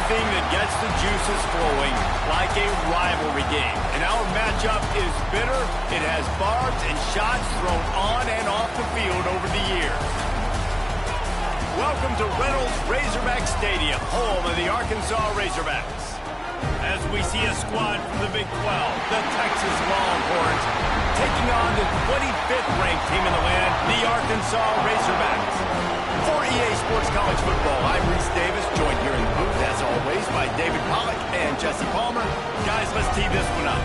anything that gets the juices flowing, like a rivalry game. And our matchup is bitter. It has barbs and shots thrown on and off the field over the years. Welcome to Reynolds Razorback Stadium, home of the Arkansas Razorbacks. As we see a squad from the Big 12, the Texas Longhorns, taking on the 25th ranked team in the land, the Arkansas Razorbacks. For EA Sports College Football, I'm Reese Davis, joined here in the booth, as always, by David Pollack and Jesse Palmer. Guys, let's tee this one up.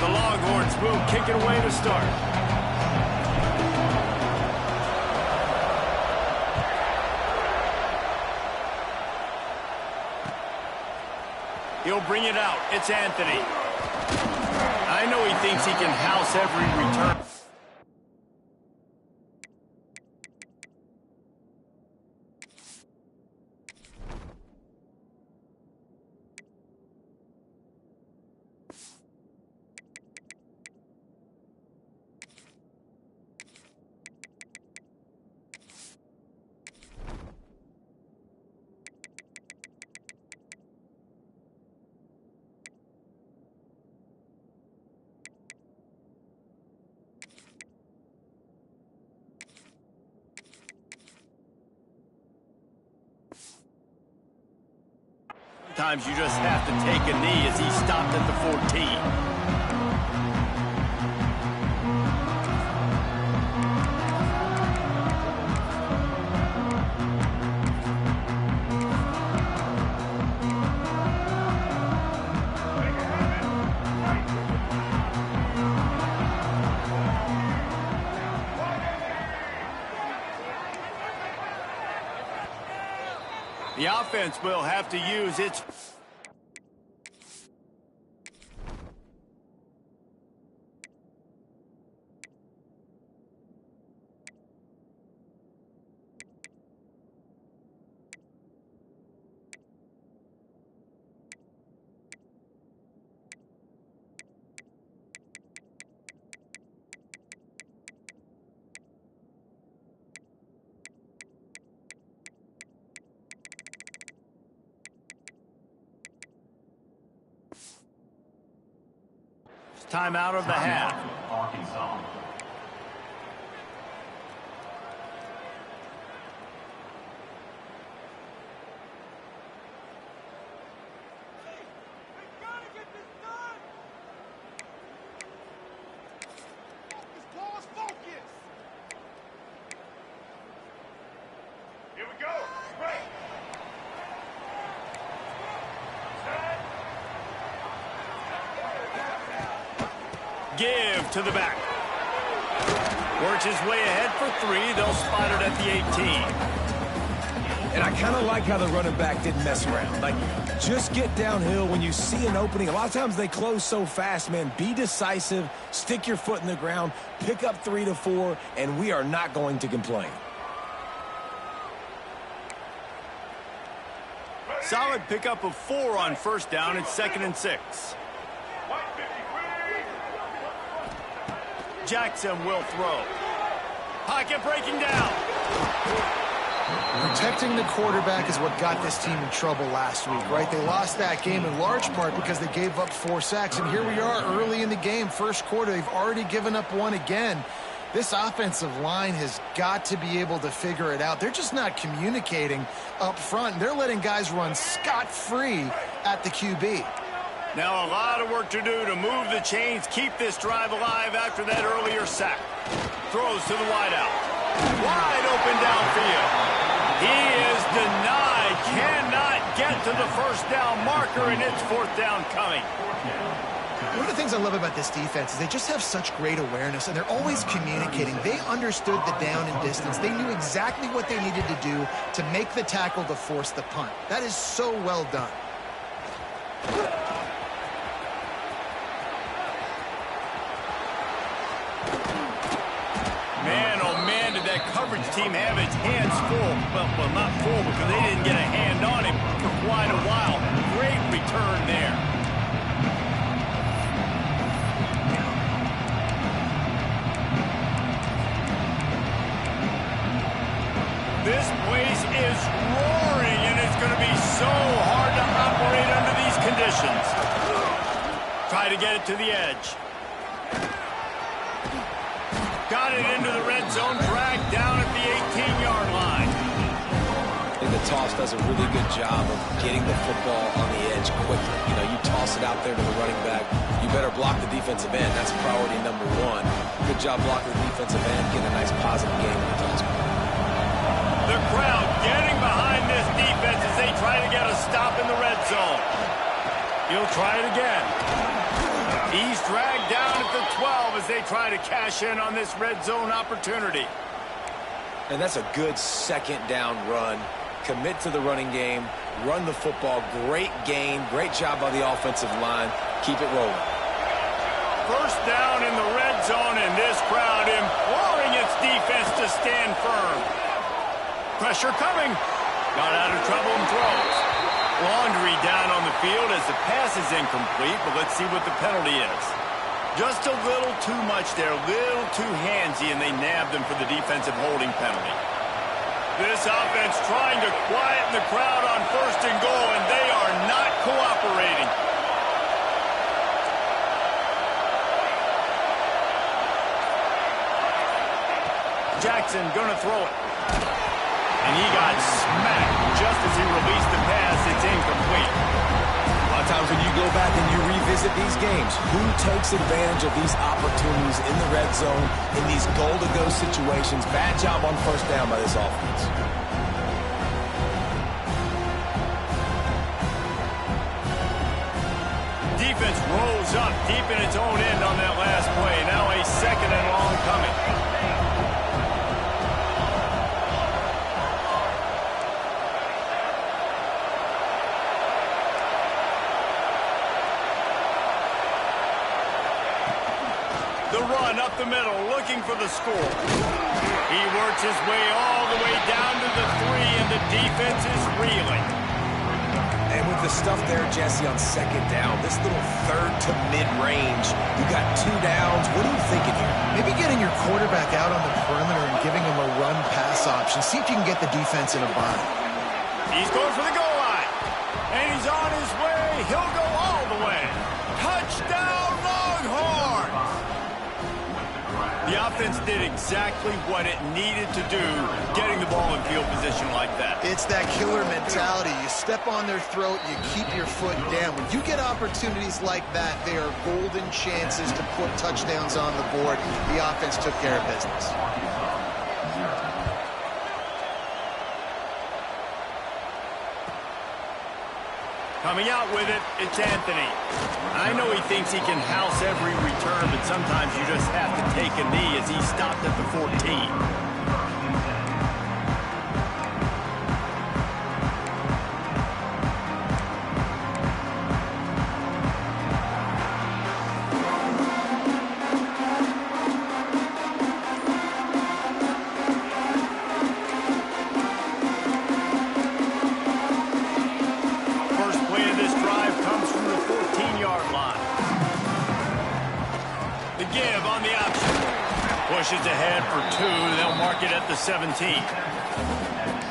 The Longhorns will kick it away to start. He'll bring it out. It's Anthony. I know he thinks he can house every return. Sometimes you just have to take a knee as he stopped at the 14. The offense will have to use its... Time out of the half. Here we go. Right. Give to the back. Works his way ahead for three. They'll spot it at the 18. And I kind of like how the running back didn't mess around. Like, just get downhill when you see an opening. A lot of times they close so fast, man. Be decisive, stick your foot in the ground, pick up 3 to 4, and we are not going to complain. Solid pickup of 4 on first down. It's 2nd and 6. Jackson will throw. Pocket breaking down. Protecting the quarterback is what got this team in trouble last week, right? They lost that game in large part because they gave up 4 sacks. And here we are early in the game, first quarter. They've already given up 1 again. This offensive line has got to be able to figure it out. They're just not communicating up front. They're letting guys run scot-free at the QB. Now a lot of work to do to move the chains, keep this drive alive after that earlier sack. Throws to the wideout. Wide open downfield. He is denied. Cannot get to the first down marker, and it's 4th down coming. One of the things I love about this defense is they just have such great awareness, and they're always communicating. They understood the down and distance. They knew exactly what they needed to do to make the tackle to force the punt. That is so well done. that coverage team have its hands full. Well, not full because they didn't get a hand on him for quite a while. Great return there. This place is roaring, and it's going to be so hard to operate under these conditions. Try to get it to the edge. Got it into the red zone, dragged down at the 18-yard line. I think the toss does a really good job of getting the football on the edge quickly. You know, you toss it out there to the running back, you better block the defensive end. That's priority number one. Good job blocking the defensive end, get a nice positive game in the toss. The crowd getting behind this defense as they try to get a stop in the red zone. He'll try it again. He's dragged down at the 12 as they try to cash in on this red zone opportunity. And that's a good second down run. Commit to the running game, run the football. Great gain, great job by the offensive line. Keep it rolling. First down in the red zone, and this crowd imploring its defense to stand firm. Pressure coming. Got out of trouble and throws. Laundry down on the field as the pass is incomplete, but let's see what the penalty is. Just a little too much there, a little too handsy, and they nabbed him for the defensive holding penalty. This offense trying to quieten the crowd on first and goal, and they are not cooperating. Jackson gonna throw it. And he got smacked just as he released the pass. It's incomplete. A lot of times when you go back and you revisit these games, who takes advantage of these opportunities in the red zone, in these goal-to-go situations? Bad job on first down by this offense. Defense rolls up deep in its own end on that last play. Now a second and long coming. The run up the middle, looking for the score. He works his way all the way down to the 3, and the defense is reeling. And with the stuff there, Jesse, on second down, this little third to mid-range, you got 2 downs. What are you thinking here? Maybe getting your quarterback out on the perimeter and giving him a run-pass option. See if you can get the defense in a bind. He's going for the goal line. And he's on his way. He'll go all the way. Touchdown, Longhorns! The offense did exactly what it needed to do, getting the ball in field position like that. It's that killer mentality. You step on their throat, you keep your foot down. When you get opportunities like that, they are golden chances to put touchdowns on the board. The offense took care of business. Coming out with it, it's Anthony. I know he thinks he can house every return, but sometimes you just have to take a knee as he stopped at the 14. Pushes ahead for 2. They'll mark it at the 17.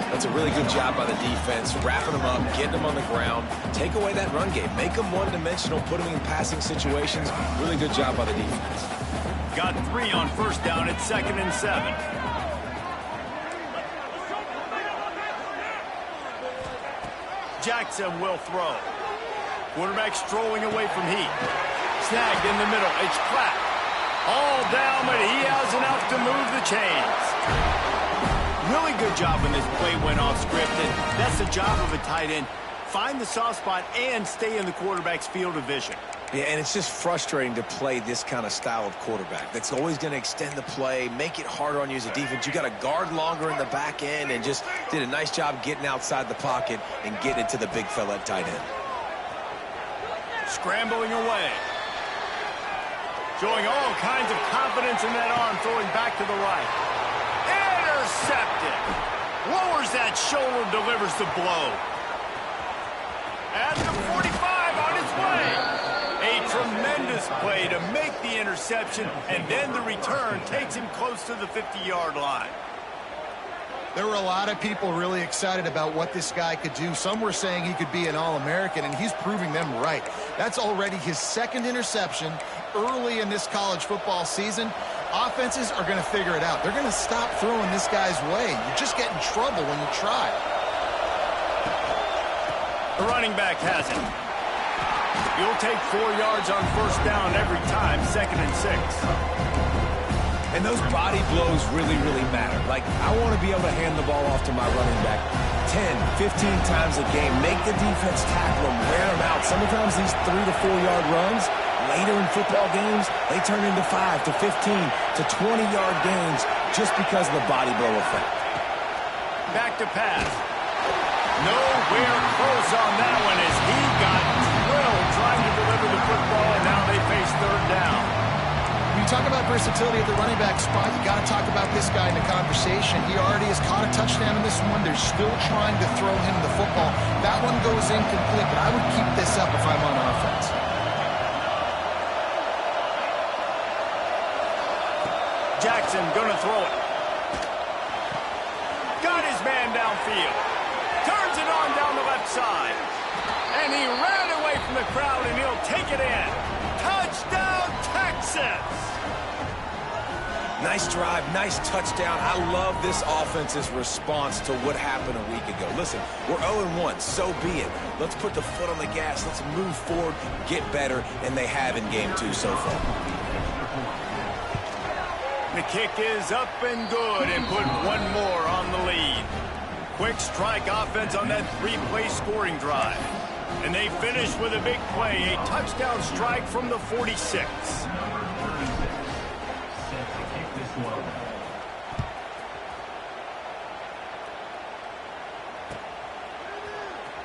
That's a really good job by the defense, wrapping them up, getting them on the ground. Take away that run game. Make them one-dimensional, put them in passing situations. Really good job by the defense. Got 3 on first down at 2nd and 7. Jackson will throw. Quarterback strolling away from heat. Snagged in the middle. It's Clapp. All down, but he has enough to move the chains. Really good job when this play went off script. And that's the job of a tight end. Find the soft spot and stay in the quarterback's field of vision. Yeah, and it's just frustrating to play this kind of style of quarterback. That's always going to extend the play, make it harder on you as a defense. You got to guard longer in the back end, and just did a nice job getting outside the pocket and getting it to the big fella at tight end. Scrambling away. Showing all kinds of confidence in that arm, throwing back to the right. Intercepted. Lowers that shoulder, delivers the blow. At the 45, on its way. A tremendous play to make the interception, and then the return takes him close to the 50-yard line. There were a lot of people really excited about what this guy could do. Some were saying he could be an All-American, and he's proving them right. That's already his second interception early in this college football season. Offenses are going to figure it out. They're going to stop throwing this guy's way. You just get in trouble when you try. The running back has it. You'll take 4 yards on first down every time, 2nd and 6. And those body blows really, really matter. Like, I want to be able to hand the ball off to my running back 10, 15 times a game. Make the defense tackle them, wear them out. Sometimes these 3 to 4 yard runs, later in football games, they turn into 5 to 15 to 20-yard gains just because of the body blow effect. Back to pass. Nowhere close on that one as he got drilled trying to deliver the football, and now they face 3rd down. When you talk about versatility at the running back spot, you got to talk about this guy in the conversation. He already has caught a touchdown in this one. They're still trying to throw him the football. That one goes incomplete, but I would keep this up if I'm on offense. Jackson gonna throw it. Got his man downfield. Turns it on down the left side. And he ran away from the crowd, and he'll take it in. Touchdown, Texas! Nice drive, nice touchdown. I love this offense's response to what happened a week ago. Listen, we're 0-1, so be it. Let's put the foot on the gas. Let's move forward, get better, and they have in game 2 so far. The kick is up and good, and put one more on the lead. Quick strike offense on that 3-play scoring drive. And they finish with a big play, a touchdown strike from the 46.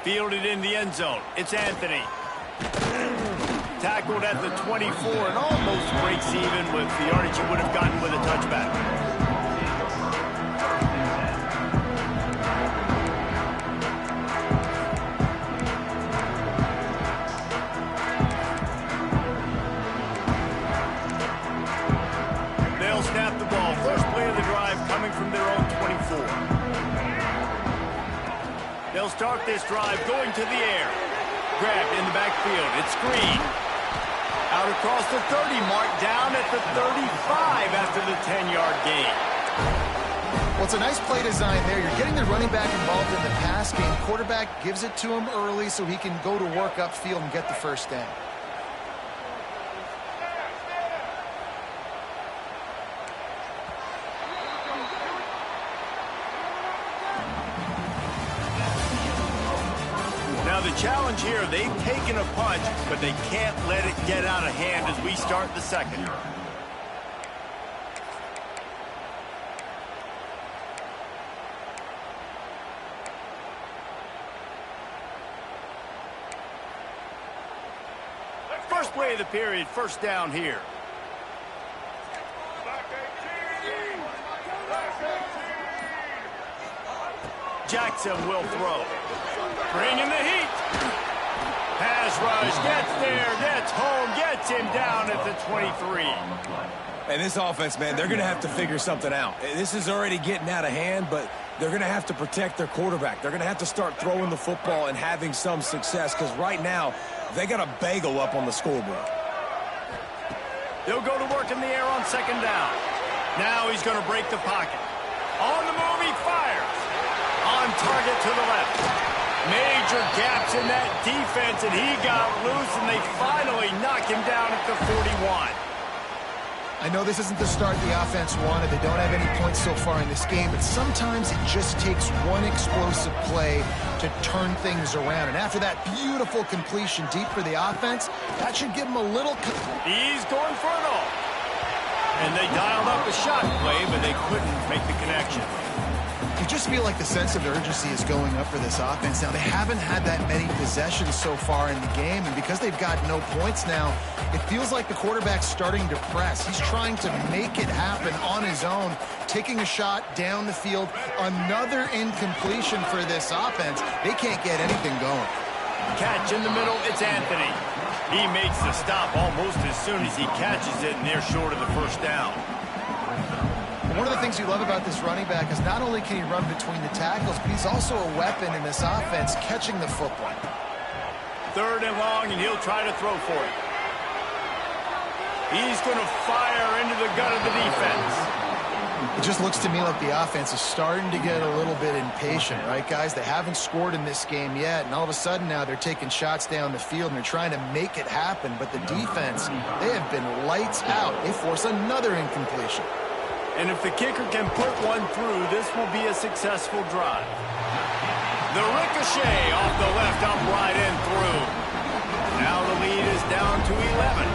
Fielded in the end zone. It's Anthony. Tackled at the 24 and almost breaks even with the yardage he would have gotten with a touchback. They'll snap the ball. First play of the drive coming from their own 24. They'll start this drive going to the air. Grabbed in the backfield. It's Green. Out across the 30 mark, down at the 35 after the 10-yard gain. Well, it's a nice play design there. You're getting the running back involved in the pass game. Quarterback gives it to him early so he can go to work upfield and get the first down. Now the challenge here, they've taken a punch, but they can't let it get out of hand as we start the second. First play of the period, first down here. Jackson will throw. Bringing the heat. Pass rush, gets there, gets home, gets him down at the 23. And this offense, man, they're going to have to figure something out. This is already getting out of hand, but they're going to have to protect their quarterback. They're going to have to start throwing the football and having some success because right now they got a bagel up on the scoreboard. They'll go to work in the air on second down. Now he's going to break the pocket. On the move, he fires. On target to the left. Major gaps in that defense, and he got loose, and they finally knock him down at the 41. I know this isn't the start the offense wanted. They don't have any points so far in this game, but sometimes it just takes one explosive play to turn things around. And after that beautiful completion deep for the offense, that should give them a little... He's going for it all. And they dialed up a shot play, but they couldn't make the connection. You just feel like the sense of urgency is going up for this offense. Now, they haven't had that many possessions so far in the game, and because they've got no points now, it feels like the quarterback's starting to press. He's trying to make it happen on his own, taking a shot down the field. Another incompletion for this offense. They can't get anything going. Catch in the middle, it's Anthony. He makes the stop almost as soon as he catches it, and they're short of the first down. One of the things you love about this running back is not only can he run between the tackles, but he's also a weapon in this offense catching the football. 3rd and long, and he'll try to throw for it. He's going to fire into the gut of the defense. It just looks to me like the offense is starting to get a little bit impatient, right, guys? They haven't scored in this game yet, and all of a sudden now they're taking shots down the field, and they're trying to make it happen. But the defense, they have been lights out. They force another incompletion. And if the kicker can put one through, this will be a successful drive. The ricochet off the left upright and through. Now the lead is down to 11.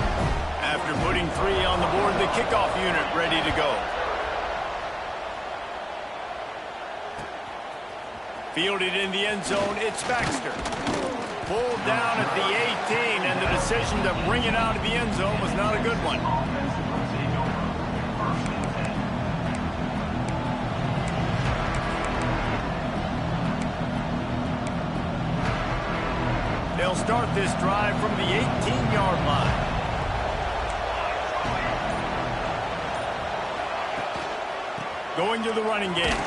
After putting 3 on the board, the kickoff unit ready to go. Fielded in the end zone, it's Baxter. Pulled down at the 18, and the decision to bring it out of the end zone was not a good one. They'll start this drive from the 18-yard line. Going to the running game.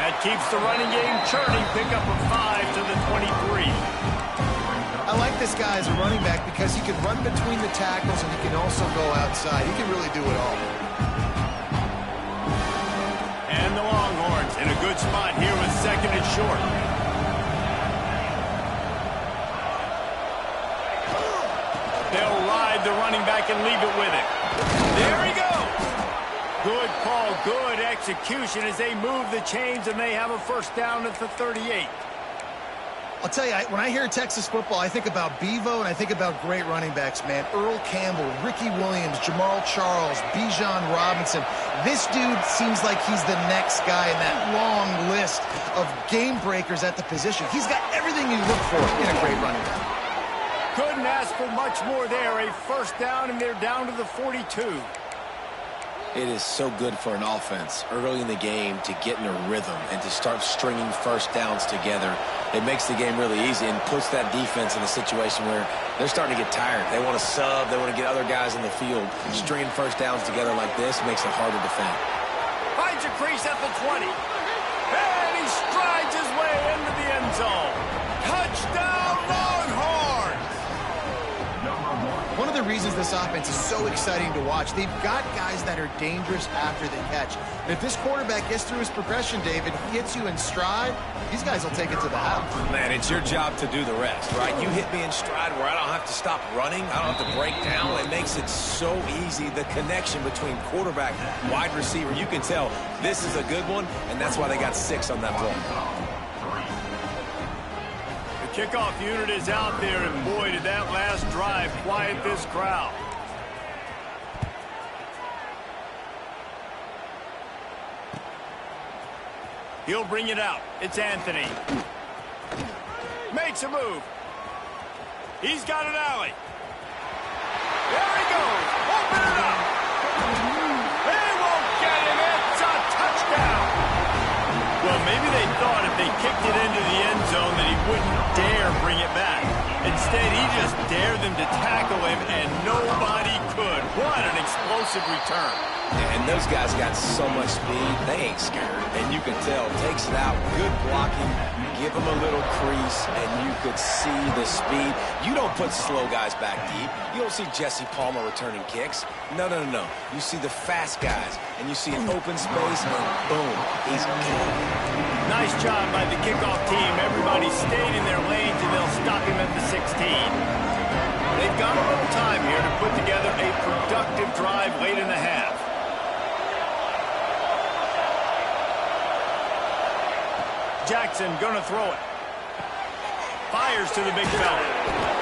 That keeps the running game churning. Pickup of 5 to the 23. I like this guy as a running back because he can run between the tackles and he can also go outside. He can really do it all. And the Longhorns in a good spot here with 2nd and short. They'll ride the running back and leave it with it. There he goes. Good call, good execution as they move the chains, and they have a first down at the 38. I'll tell you, when I hear Texas football, I think about Bevo and I think about great running backs, man. Earl Campbell, Ricky Williams, Jamal Charles, Bijan Robinson. This dude seems like he's the next guy in that long list of game breakers at the position. He's got everything you look for in a great running back. Couldn't ask for much more there. A first down, and they're down to the 42. It is so good for an offense early in the game to get in a rhythm and to start stringing first downs together. It makes the game really easy and puts that defense in a situation where they're starting to get tired. They want to sub. They want to get other guys in the field. Stringing first downs together like this makes it hard to defend. Finds a crease at the 20. And he strides his way into the end zone. Touchdown, Longhorns! One of the reasons this offense is so exciting to watch, they've got guys that are dangerous after the catch. And if this quarterback gets through his progression, David, he hits you in stride, these guys will take it to the house. Man, it's your job to do the rest, right? You hit me in stride where I don't have to stop running. I don't have to break down. It makes it so easy. The connection between quarterback and wide receiver, you can tell this is a good one, and that's why they got 6 on that play. Kickoff unit is out there, and boy, did that last drive quiet this crowd. He'll bring it out. It's Anthony. Makes a move. He's got an alley. There he goes. Open it up. They won't get him. It's a touchdown. Well, maybe they thought if they kicked it into the end zone that he wouldn't dare bring it back. Instead, he just dared them to tackle him, and nobody could. What an explosive return. And those guys got so much speed, they ain't scared. And you can tell, takes it out, good blocking, give them a little crease, and you could see the speed. You don't put slow guys back deep. You don't see Jesse Palmer returning kicks. No, no, no, no. You see the fast guys, and you see an open space, and boom, he's gone. Nice job by the kickoff team. Everybody stayed in their lanes, and they'll stop him at the 16. They've got a little time here to put together a productive drive late in the half. Jackson gonna throw it. Fires to the big fella.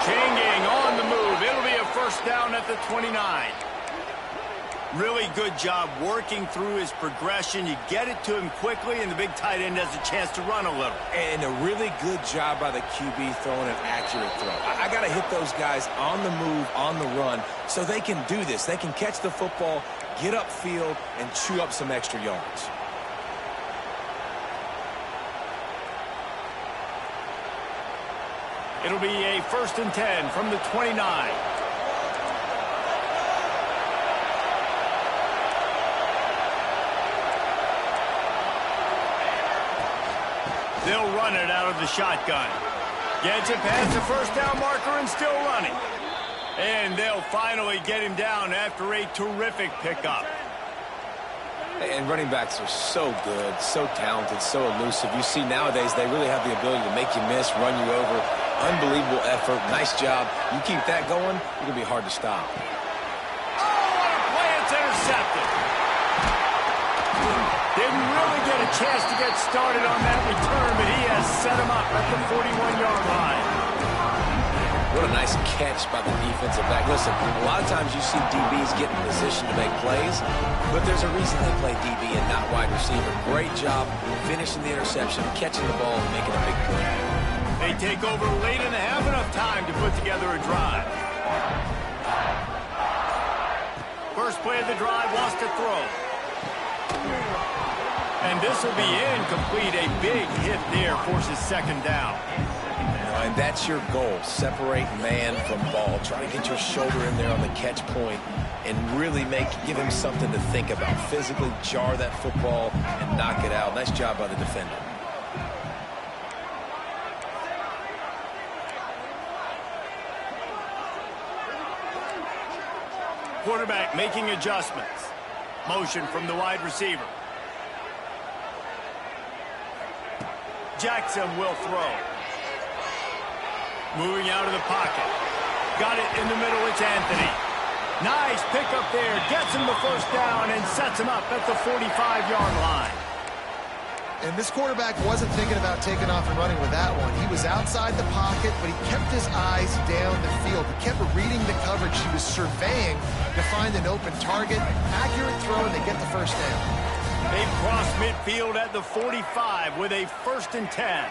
Chain gang on the move. It'll be a first down at the 29. Really good job working through his progression. You get it to him quickly, and the big tight end has a chance to run a little. And a really good job by the QB throwing an accurate throw. I got to hit those guys on the move, on the run, so they can do this. They can catch the football get upfield, and chew up some extra yards. It'll be a 1st and 10 from the 29. They'll run it out of the shotgun. Gets it past the first down marker and still running. And they'll finally get him down after a terrific pickup. And running backs are so good, so talented, so elusive. You see nowadays they really have the ability to make you miss, run you over. Unbelievable effort. Nice job. You keep that going, it's going to be hard to stop. Oh, what a play. It's intercepted. Didn't really get a chance to get started on that return, but he has set him up at the 41-yard line. What a nice catch by the defensive back. Listen, a lot of times you see DBs get in position to make plays, but there's a reason they play DB and not wide receiver. Great job finishing the interception, catching the ball, and making a big play. They take over late and they have enough time to put together a drive. First play of the drive, wants to throw. And this will be incomplete. A big hit there forces 2nd down. And that's your goal. Separate man from ball. Try to get your shoulder in there on the catch point and really give him something to think about. Physically jar that football and knock it out. Nice job by the defender. Quarterback making adjustments. Motion from the wide receiver. Jackson will throw. Moving out of the pocket. Got it in the middle. It's Anthony. Nice pickup there. Gets him the 1st down and sets him up at the 45-yard line. And this quarterback wasn't thinking about taking off and running with that one. He was outside the pocket, but he kept his eyes down the field. He kept reading the coverage. He was surveying to find an open target. Accurate throw, and they get the 1st down. They've crossed midfield at the 45 with a 1st and 10.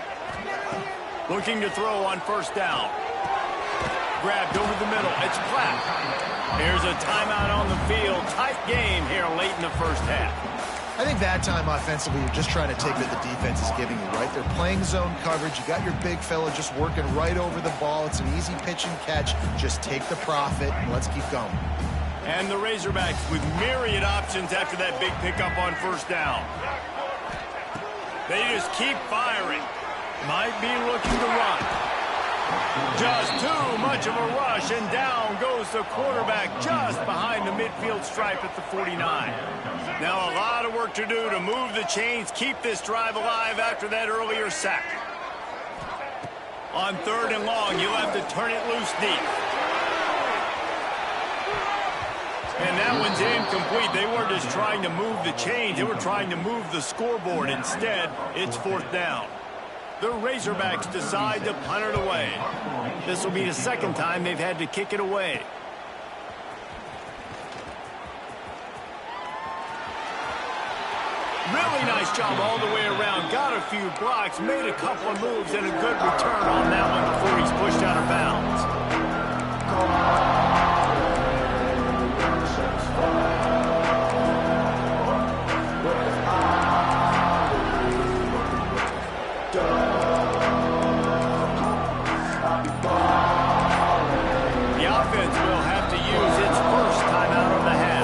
Looking to throw on 1st down. Grabbed over the middle. It's Clapp. Here's a timeout on the field. Tight game here late in the 1st half. I think that time offensively, you're just trying to take what the defense is giving you, right? They're playing zone coverage. You got your big fella just working right over the ball. It's an easy pitch and catch. Just take the profit and let's keep going. And the Razorbacks with myriad options after that big pickup on 1st down. They just keep firing. Might be looking to run. Just too much of a rush, and down goes the quarterback just behind the midfield stripe at the 49. Now a lot of work to do to move the chains, keep this drive alive after that earlier sack. On 3rd and long, you'll have to turn it loose deep. And that one's incomplete. They weren't just trying to move the chains. They were trying to move the scoreboard. Instead, it's 4th down. The Razorbacks decide to punt it away. This will be the 2nd time they've had to kick it away. Really nice job all the way around. Got a few blocks, made a couple of moves, and a good return on that one before he's pushed out of bounds. The offense will have to use its 1st timeout of the half.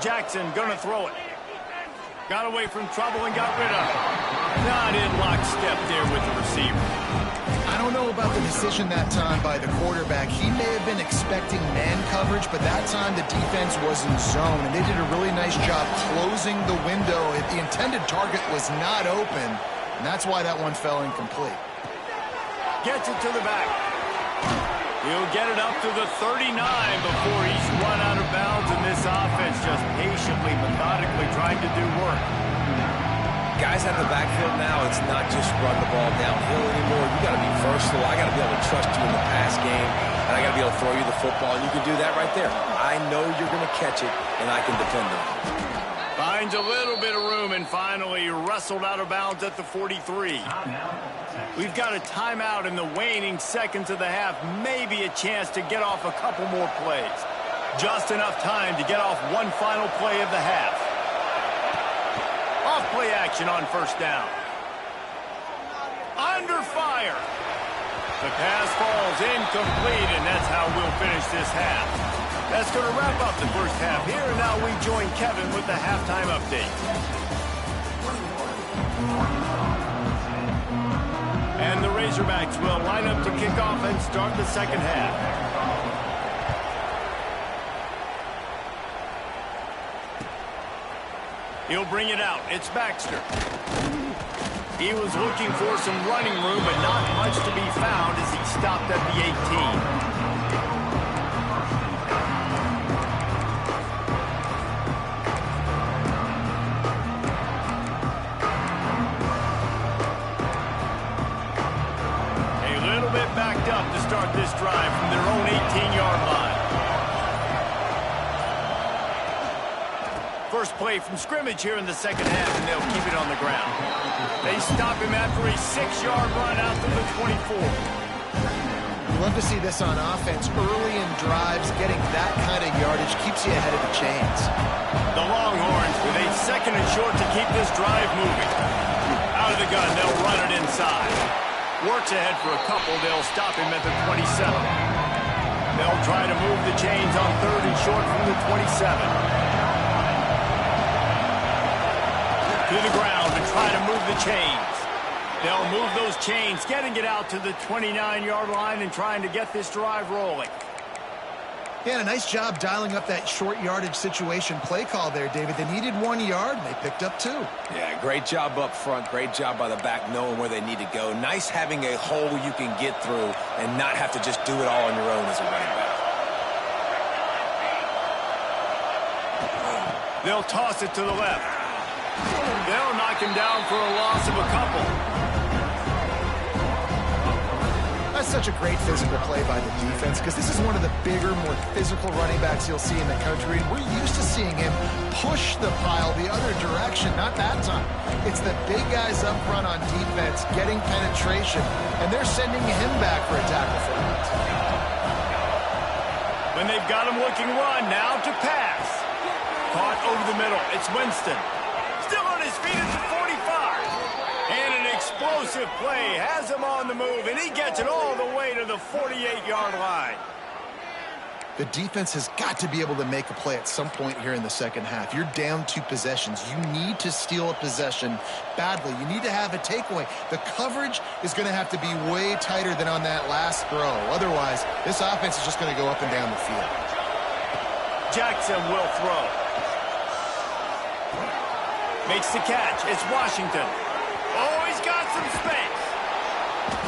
Jackson gonna throw it. Got away from trouble and got rid of it. Not in lockstep there with the receiver. I don't know about the decision that time by the quarterback. He may have been expecting man coverage, but that time the defense was in zone, and they did a really nice job closing the window. The intended target was not open, and that's why that one fell incomplete. Gets it to the back. He'll get it up to the 39 before he's run out of bounds, and this offense just patiently, methodically trying to do work. guys out of the backfield now, it's not just run the ball downhill anymore. You got to be versatile. I got to be able to trust you in the pass game, and I got to be able to throw you the football, and you can do that right there. I know you're going to catch it, and I can depend on it. Finds a little bit of room and finally wrestled out of bounds at the 43. We've got a timeout in the waning seconds of the half. Maybe a chance to get off a couple more plays. Just enough time to get off one final play of the half. Off play action on first down. Under fire. The pass falls incomplete, and that's how we'll finish this half. That's going to wrap up the first half here, and now we join Kevin with the halftime update. And the Razorbacks will line up to kick off and start the second half. He'll bring it out. It's Baxter. He was looking for some running room, but not much to be found as he stopped at the 18. Backed up to start this drive from their own 18-yard line. First play from scrimmage here in the second half, and they'll keep it on the ground. They stop him after a 6-yard run out to the 24. You love to see this on offense. Early in drives, getting that kind of yardage keeps you ahead of the chains. The Longhorns with a second and short to keep this drive moving. Out of the gun, they'll run it inside. Works ahead for a couple. They'll stop him at the 27. They'll try to move the chains on third and short from the 27. To the ground and try to move the chains. They'll move those chains, getting it out to the 29-yard line and trying to get this drive rolling. Yeah, a nice job dialing up that short yardage situation play call there, David. They needed 1 yard, and they picked up 2. Yeah, great job up front. Great job by the back knowing where they need to go. Nice having a hole you can get through and not have to just do it all on your own as a running back. They'll toss it to the left. They'll knock him down for a loss of a couple. That's such a great physical play by the defense because this is one of the bigger, more physical running backs you'll see in the country. And we're used to seeing him push the pile the other direction. Not that time. It's the big guys up front on defense getting penetration, and they're sending him back for a tackle for it. When they've got him looking run, now to pass. Caught over the middle. It's Winston. Still on his feet at the 45. And an explosive play has him on the move, and he gets it all the way to the 48-yard line. The defense has got to be able to make a play at some point here in the second half. You're down 2 possessions. You need to steal a possession badly. You need to have a takeaway. The coverage is going to have to be way tighter than on that last throw. Otherwise, this offense is just going to go up and down the field. Jackson will throw. Makes the catch. It's Washington. Oh, he's got some space.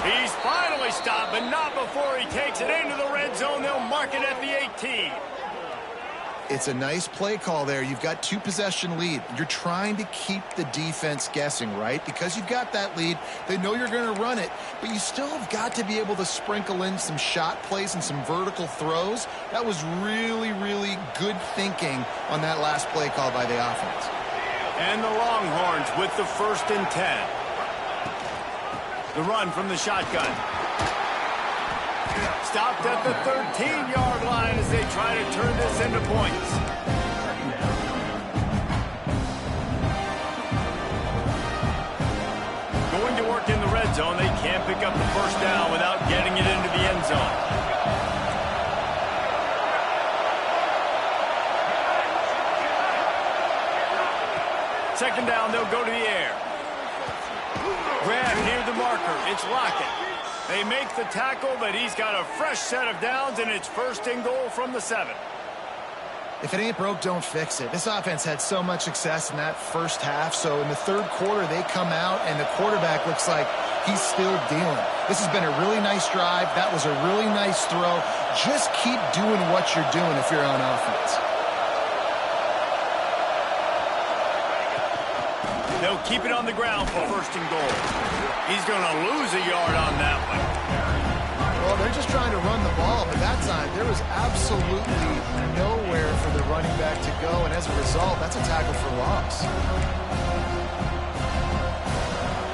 He's finally stopped, but not before he takes it into the red zone. They'll mark it at the 18. It's a nice play call there. You've got 2 possession lead. You're trying to keep the defense guessing, right? Because you've got that lead. They know you're going to run it, but you still have got to be able to sprinkle in some shot plays and some vertical throws. That was really, really good thinking on that last play call by the offense. And the Longhorns with the 1st and 10. The run from the shotgun. Stopped at the 13-yard line as they try to turn this into points. Going to work in the red zone. They can't pick up the first down without getting it into the end zone. Second down, they'll go to the air. Grab near the marker. It's Lockett. They make the tackle, but he's got a fresh set of downs, and it's 1st and goal from the 7. If it ain't broke, don't fix it. This offense had so much success in that first half, so in the third quarter, they come out, and the quarterback looks like he's still dealing. This has been a really nice drive. That was a really nice throw. Just keep doing what you're doing if you're on offense. They'll keep it on the ground for first and goal. He's going to lose a yard on that one. Well, they're just trying to run the ball, but that time there was absolutely nowhere for the running back to go, and as a result, that's a tackle for loss.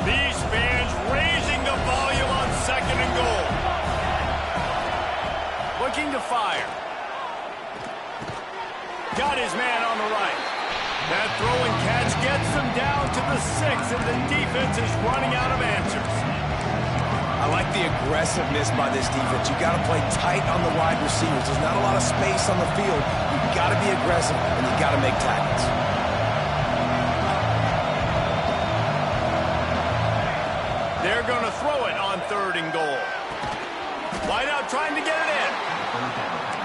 These fans raising the volume on second and goal. Looking to fire. Got his man on the right. That throw and catch gets them down to the 6, and the defense is running out of answers. I like the aggressiveness by this defense. You got to play tight on the wide receivers. There's not a lot of space on the field. You got to be aggressive, and you got to make tackles. They're going to throw it on third and goal. Wide out trying to get it in.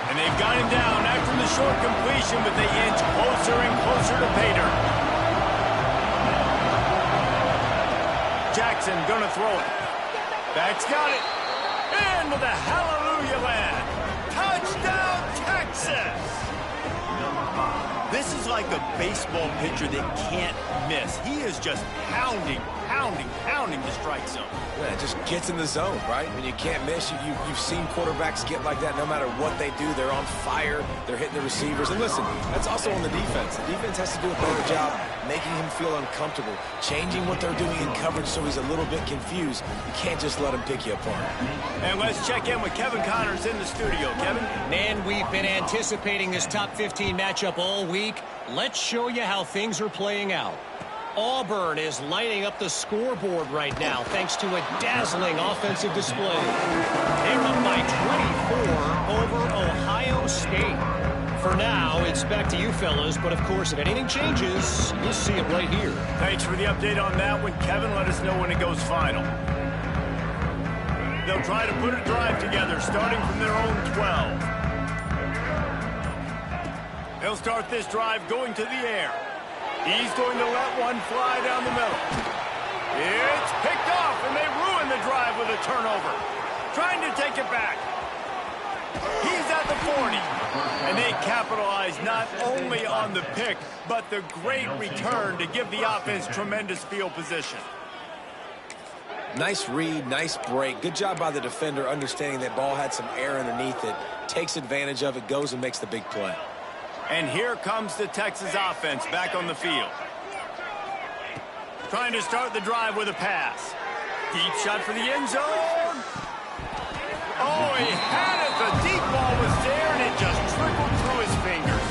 And they've got him down after the short completion, but they inch closer and closer to pay dirt. Jackson going to throw it. Back's got it. Into the hallelujah land. Touchdown, Texas! This is like a baseball pitcher that can't miss. He is just pounding the strike zone. Yeah, it just gets in the zone, right? When you can't miss, you've seen quarterbacks get like that no matter what they do. They're on fire. They're hitting the receivers. And listen, that's also on the defense. The defense has to do a better job making him feel uncomfortable, changing what they're doing in coverage so he's a little bit confused. You can't just let him pick you apart. And let's check in with Kevin Connors in the studio. Kevin? Man, we've been anticipating this top 15 matchup all week. Let's show you how things are playing out. Auburn is lighting up the scoreboard right now thanks to a dazzling offensive display. They're up by 24 over Ohio State. For now, it's back to you fellas, but of course, if anything changes, you'll see it right here. Thanks for the update on that one, Kevin. Let us know when it goes final. They'll try to put a drive together, starting from their own 12. They'll start this drive going to the air. He's going to let one fly down the middle. It's picked off, and they ruin the drive with a turnover. Trying to take it back. He's at the 40. And they capitalize not only on the pick, but the great return to give the offense tremendous field position. Nice read, nice break. Good job by the defender understanding that ball had some air underneath it. Takes advantage of it, goes and makes the big play. And here comes the Texas offense back on the field. Trying to start the drive with a pass. Deep shot for the end zone. Oh, he had it. The deep ball was there, and it just trickled through his fingers.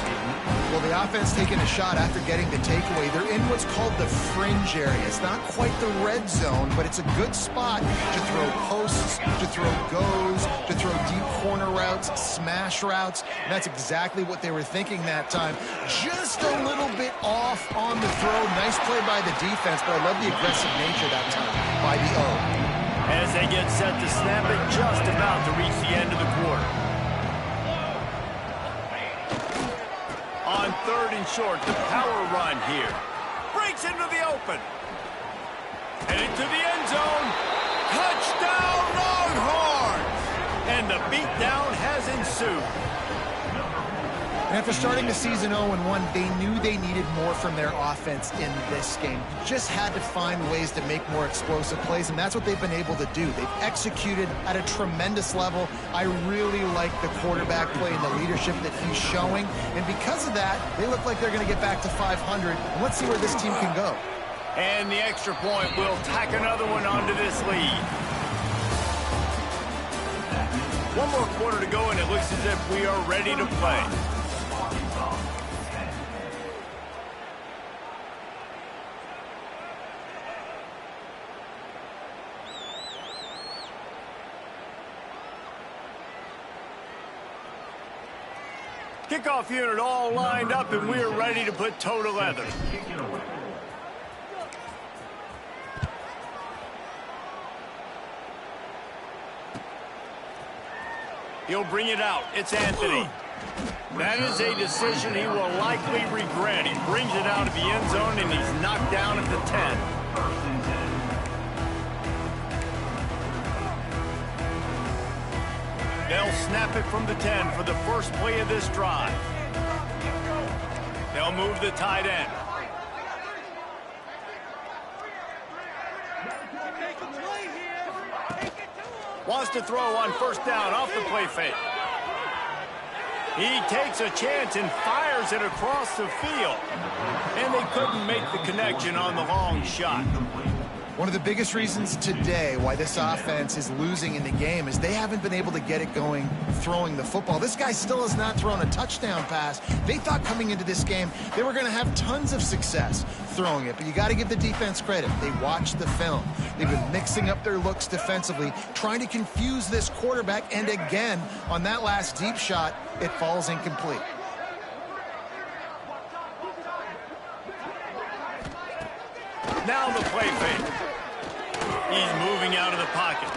Well, the offense taking a shot after getting the takeaway. They're in what's called the fringe area. It's not quite the red zone, but it's a good spot to throw posts, to throw goes, to throw deep corner routes, smash routes. And that's exactly what they were thinking that time. Just a little bit off on the throw. Nice play by the defense, but I love the aggressive nature that time by the O. As they get set to snap it, just about to reach the end of the quarter. On third and short, the power run here. Breaks into the open. And into the end zone. Touchdown, Longhorns! And the beatdown has ensued. And after starting the season 0-1, they knew they needed more from their offense in this game. Just had to find ways to make more explosive plays, and that's what they've been able to do. They've executed at a tremendous level. I really like the quarterback play and the leadership that he's showing. And because of that, they look like they're going to get back to 500. And let's see where this team can go. And the extra point will tack another one onto this lead. One more quarter to go, and it looks as if we are ready to play. Kickoff unit all lined up, and we're ready to put toe to leather. He'll bring it out. It's Anthony. That is a decision he will likely regret. He brings it out of the end zone, and he's knocked down at the 10. They'll snap it from the 10 for the first play of this drive. They'll move the tight end. Wants to throw on first down off the play fake. He takes a chance and fires it across the field. And they couldn't make the connection on the long shot. One of the biggest reasons today why this offense is losing in the game is they haven't been able to get it going throwing the football. This guy still has not thrown a touchdown pass. They thought coming into this game they were going to have tons of success throwing it, but you got to give the defense credit. They watched the film. They've been mixing up their looks defensively, trying to confuse this quarterback, and again, on that last deep shot, it falls incomplete. Now the play fake. He's moving out of the pocket.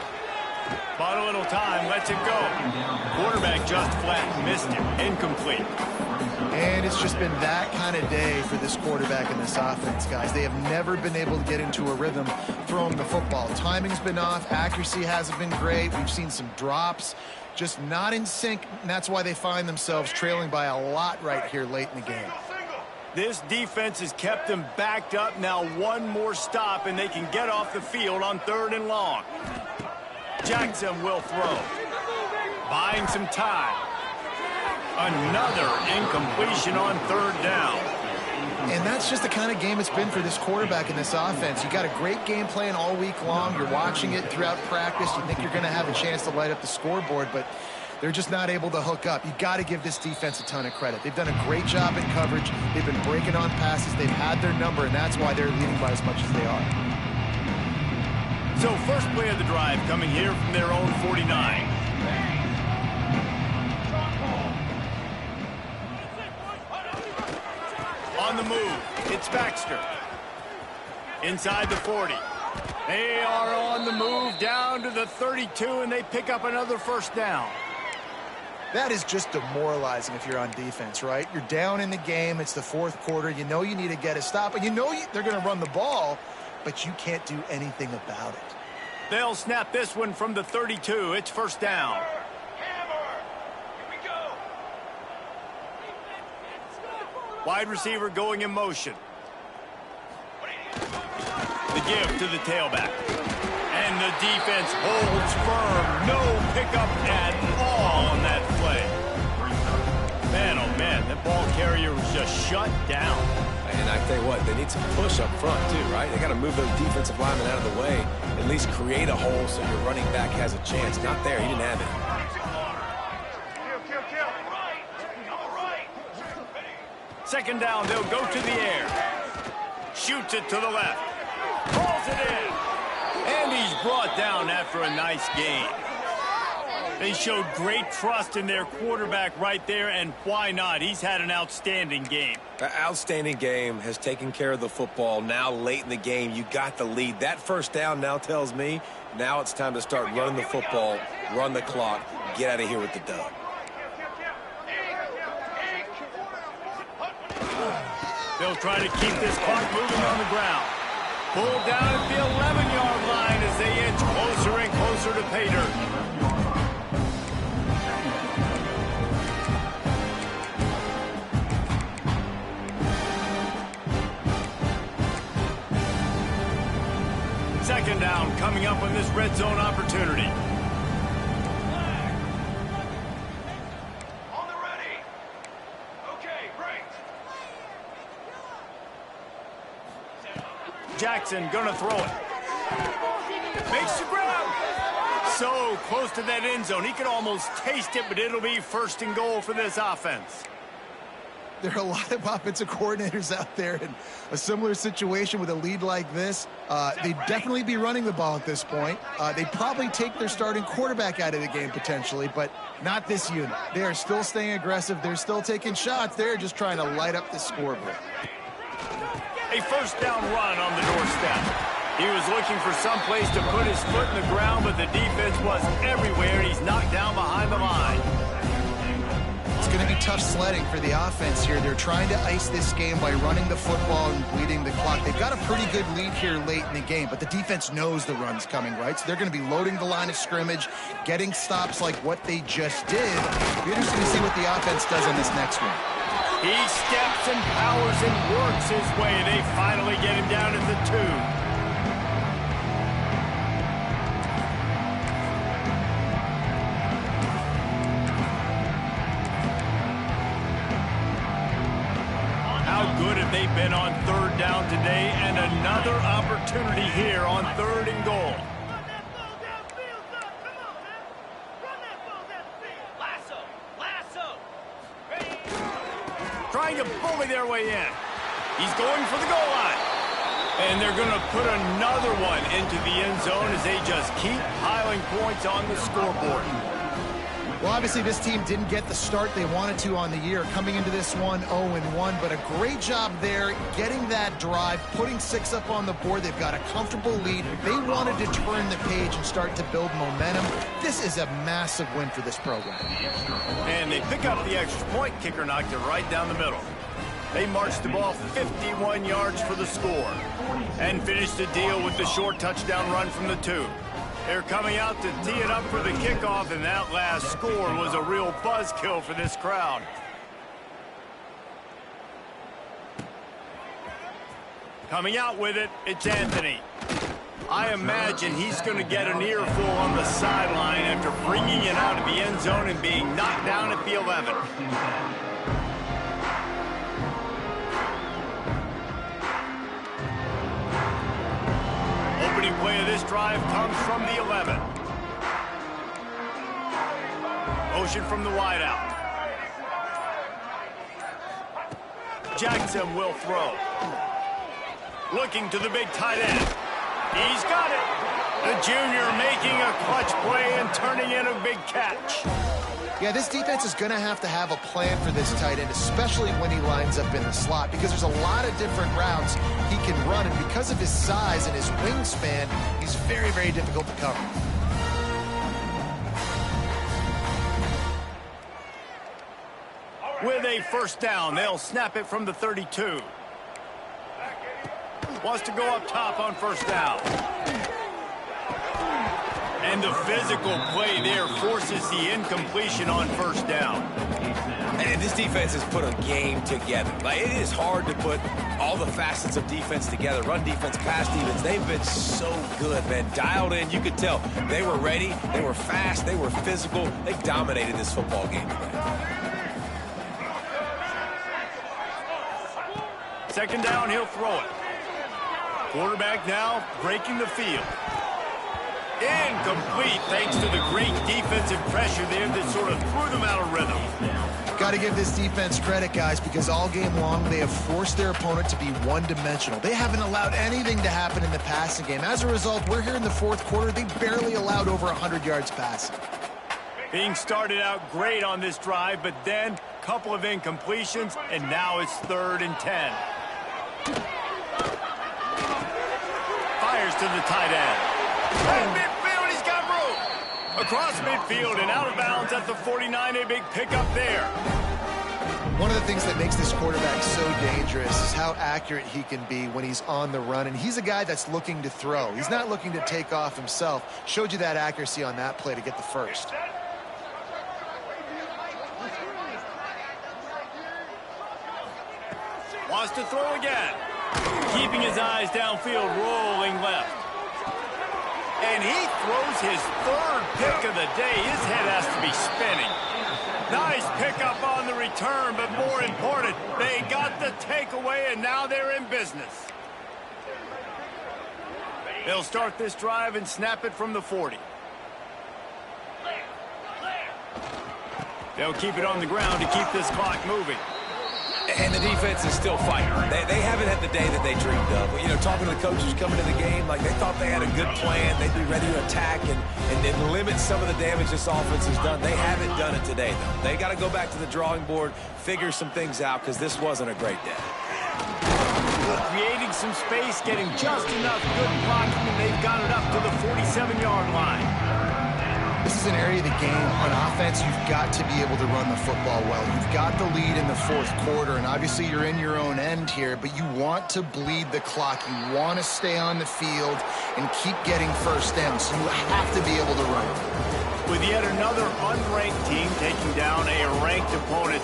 Bought a little time, lets it go. Quarterback just flat missed it. Incomplete. And it's just been that kind of day for this quarterback and this offense, guys. They have never been able to get into a rhythm throwing the football. Timing's been off. Accuracy hasn't been great. We've seen some drops. Just not in sync, and that's why they find themselves trailing by a lot right here late in the game. This defense has kept them backed up. Now one more stop, and they can get off the field on 3rd and long. Jackson will throw. Buying some time. Another incompletion on 3rd down. And that's just the kind of game it's been for this quarterback and this offense. You got a great game plan all week long. You're watching it throughout practice. You think you're going to have a chance to light up the scoreboard, but they're just not able to hook up. You got to give this defense a ton of credit. They've done a great job in coverage. They've been breaking on passes. They've had their number, and that's why they're leading by as much as they are. So first play of the drive coming here from their own 49. On the move, it's Baxter. Inside the 40. They are on the move down to the 32, and they pick up another first down. That is just demoralizing if you're on defense, right? You're down in the game. It's the 4th quarter. You know you need to get a stop, and you know they're going to run the ball, but you can't do anything about it. They'll snap this one from the 32. It's first down. Wide receiver going in motion. The give to the tailback. And the defense holds firm. No pickup at all on that play. Man, oh man, that ball carrier was just shut down. And I tell you what, they need some push up front too, right? They got to move those defensive linemen out of the way. At least create a hole so your running back has a chance. Not there, he didn't have it. Second down, they'll go to the air. Shoots it to the left. Calls it in. And he's brought down after a nice game. They showed great trust in their quarterback right there, and why not? He's had an outstanding game. That outstanding game has taken care of the football. Now late in the game, you got the lead. That first down now tells me now it's time to start running the football, run the clock, get out of here with the dub. They'll try to keep this clock moving on the ground. Pulled down at the 11-yard line as they inch closer and closer to pay dirt. Second down coming up on this red zone opportunity. Jackson gonna throw it. Makes the grab. So close to that end zone. He could almost taste it, but it'll be 1st and goal for this offense. There are a lot of offensive coordinators out there in a similar situation with a lead like this. They'd definitely be running the ball at this point. They'd probably take their starting quarterback out of the game potentially, but not this unit. They are still staying aggressive. They're still taking shots. They're just trying to light up the scoreboard. A first down run on the doorstep. He was looking for some place to put his foot in the ground, but the defense was everywhere. He's knocked down behind the line. It's going to be tough sledding for the offense here. They're trying to ice this game by running the football and bleeding the clock. They've got a pretty good lead here late in the game, but the defense knows the run's coming, right? So they're going to be loading the line of scrimmage, getting stops like what they just did. It'll be interesting to see what the offense does on this next one. He steps and powers and works his way. They finally get him down at the 2. good have they been on third down today? And another opportunity here on 3rd and goal. Trying to bully their way in. He's going for the goal line. And they're going to put another one into the end zone as they just keep piling points on the scoreboard. Well, obviously this team didn't get the start they wanted to on the year, coming into this one 0-1, but a great job there getting that drive, putting 6 up on the board. They've got a comfortable lead. They wanted to turn the page and start to build momentum. This is a massive win for this program. And they pick up the extra point. Kicker knocked it right down the middle. They marched the ball 51 yards for the score and finished the deal with the short touchdown run from the 2. They're coming out to tee it up for the kickoff, and that last score was a real buzzkill for this crowd. Coming out with it, it's Anthony. I imagine he's going to get an earful on the sideline after bringing it out of the end zone and being knocked down at the 11. Opening play of this drive comes from the 11. Motion from the wideout. Jackson will throw. Looking to the big tight end. He's got it. The junior making a clutch play and turning in a big catch. Yeah, this defense is going to have a plan for this tight end, especially when he lines up in the slot, because there's a lot of different routes he can run, and because of his size and his wingspan, he's very, very difficult to cover. With a first down, they'll snap it from the 32. Wants to go up top on first down. And the physical play there forces the incompletion on first down. And this defense has put a game together. Like, it is hard to put all the facets of defense together. Run defense, pass defense. They've been so good, man. Dialed in. You could tell they were ready. They were fast. They were physical. They dominated this football game today. Second down, he'll throw it. Quarterback now breaking the field. Incomplete thanks to the great defensive pressure there that sort of threw them out of rhythm. Got to give this defense credit, guys, because all game long they have forced their opponent to be one-dimensional. They haven't allowed anything to happen in the passing game. As a result, we're here in the fourth quarter. They barely allowed over 100 yards passing. Being started out great on this drive, but then a couple of incompletions, and now it's 3rd and 10. Fires to the tight end. And midfield, he's got room. Across midfield and out of bounds at the 49, a big pickup there. One of the things that makes this quarterback so dangerous is how accurate he can be when he's on the run. And he's a guy that's looking to throw. He's not looking to take off himself. Showed you that accuracy on that play to get the first. Wants to throw again. Keeping his eyes downfield, rolling left. And he throws his 3rd pick of the day. His head has to be spinning. Nice pickup on the return, but more important, they got the takeaway, and now they're in business. They'll start this drive and snap it from the 40. They'll keep it on the ground to keep this clock moving. And the defense is still fighting. They haven't had the day that they dreamed of. You know, talking to the coaches coming to the game, like they thought they had a good plan. They'd be ready to attack and limit some of the damage this offense has done. They haven't done it today, though. They got to go back to the drawing board, figure some things out, because this wasn't a great day. Creating some space, getting just enough good blocking, and they've got it up to the 47-yard line. This is an area of the game. On offense, you've got to be able to run the football well. You've got the lead in the fourth quarter, and obviously you're in your own end here, but you want to bleed the clock. You want to stay on the field and keep getting first down, so you have to be able to run. With yet another unranked team taking down a ranked opponent,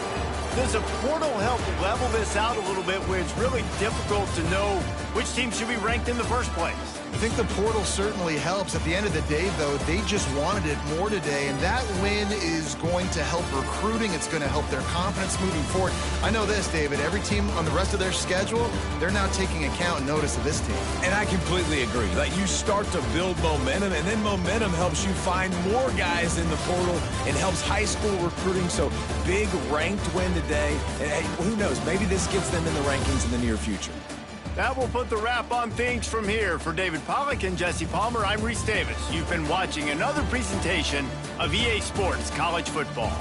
Does a portal help level this out a little bit where it's really difficult to know which team should be ranked in the first place? I think the portal certainly helps. At the end of the day, though, they just wanted it more today, and that win is going to help recruiting. It's going to help their confidence moving forward. I know this, David. Every team on the rest of their schedule, they're now taking account and notice of this team. And I completely agree. Like, you start to build momentum, and then momentum helps you find more guys in the portal and helps high school recruiting. So big ranked win today. And hey, who knows? Maybe this gets them in the rankings in the near future. That will put the wrap on things from here. For David Pollack and Jesse Palmer, I'm Reese Davis. You've been watching another presentation of EA Sports College Football.